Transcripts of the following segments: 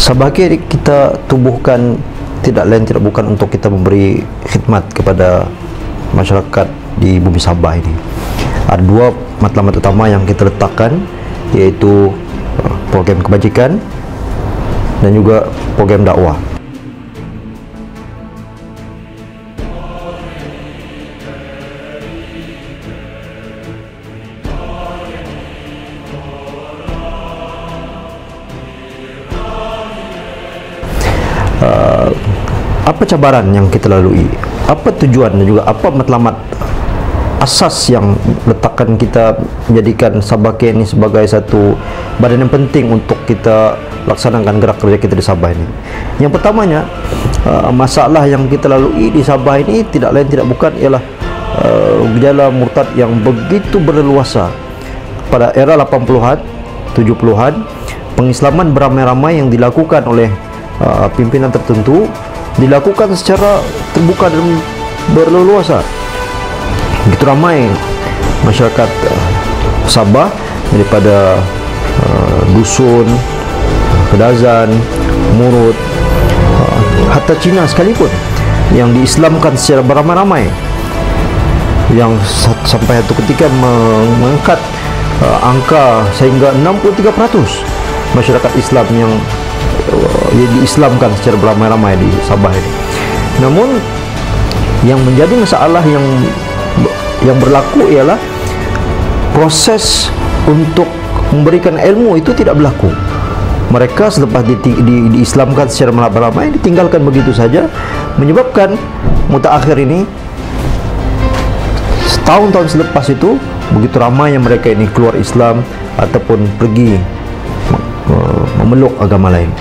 Sabahke kita tubuhkan tidak lain tidak bukan untuk kita memberi khidmat kepada masyarakat di bumi Sabah ini. Ada dua matlamat utama yang kita letakkan, yaitu program kebajikan dan juga program dakwah. Apa cabaran yang kita lalui, apa tujuan dan juga apa matlamat asas yang letakkan kita menjadikan Sabahke ini sebagai satu badan yang penting untuk kita laksanakan gerak kerja kita di Sabah ini. Yang pertamanya, masalah yang kita lalui di Sabah ini tidak lain tidak bukan ialah gejala murtad yang begitu berleluasa. Pada era 80-an, 70-an, pengislaman beramai-ramai yang dilakukan oleh pimpinan tertentu dilakukan secara terbuka dan berleluasa. Begitu ramai masyarakat Sabah daripada dusun, Kedazan, Murut, hatta Cina sekalipun yang diislamkan secara beramai-ramai, yang sampai satu ketika mengangkat angka sehingga 63% masyarakat Islam yang diislamkan secara beramai-ramai di Sabah ini. Namun yang menjadi masalah yang berlaku ialah proses untuk memberikan ilmu itu tidak berlaku. Mereka selepas diislamkan secara beramai ditinggalkan begitu saja, menyebabkan mutaakhir ini tahun-tahun selepas itu begitu ramai yang mereka ini keluar Islam ataupun pergi memeluk agama lain.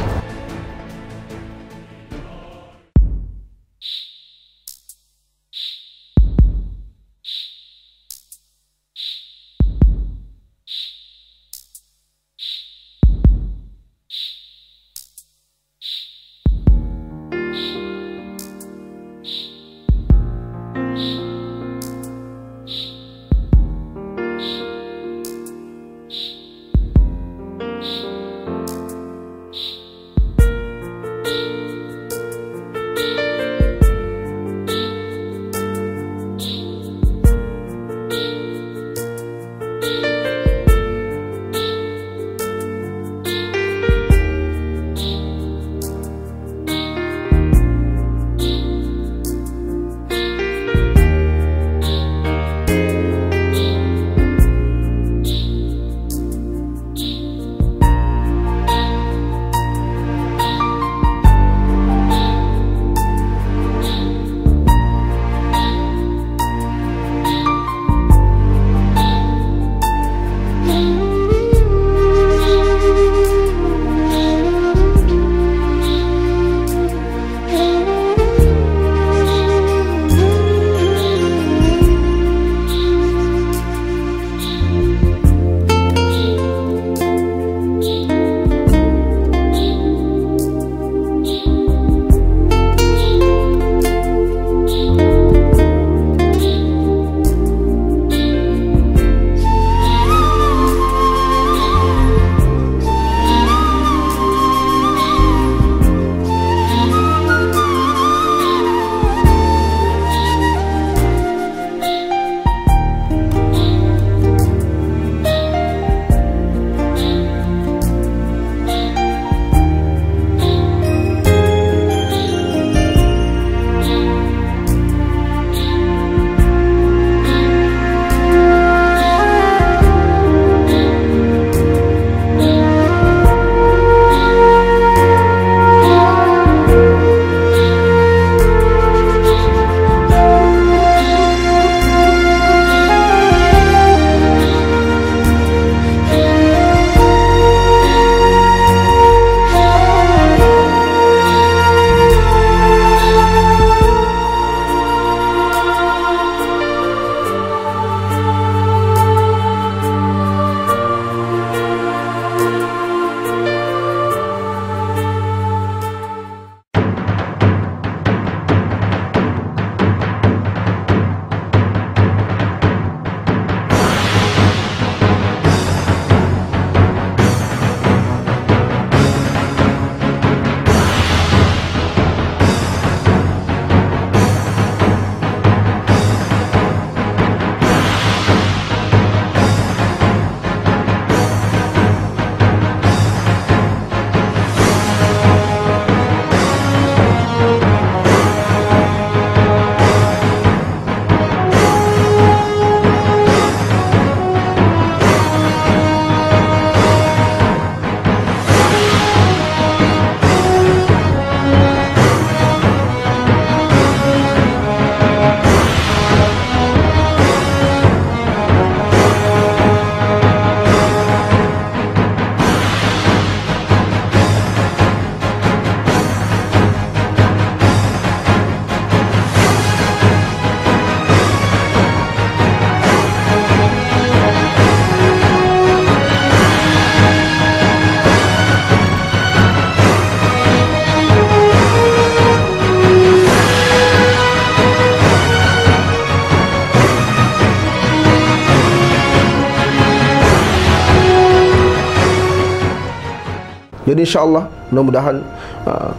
Jadi insya-Allah mudah-mudahan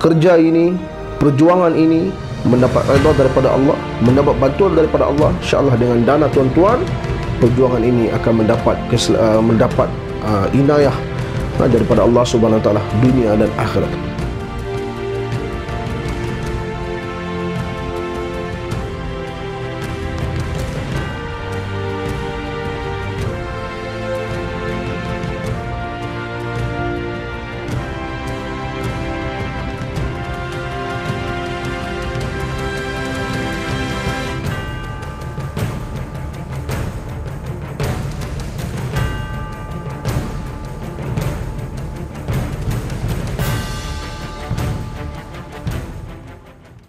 kerja ini, perjuangan ini mendapat redha daripada Allah, mendapat bantuan daripada Allah. Insya-Allah dengan dana tuan-tuan, perjuangan ini akan mendapat inayah daripada Allah Subhanahu Wa Taala dunia dan akhirat.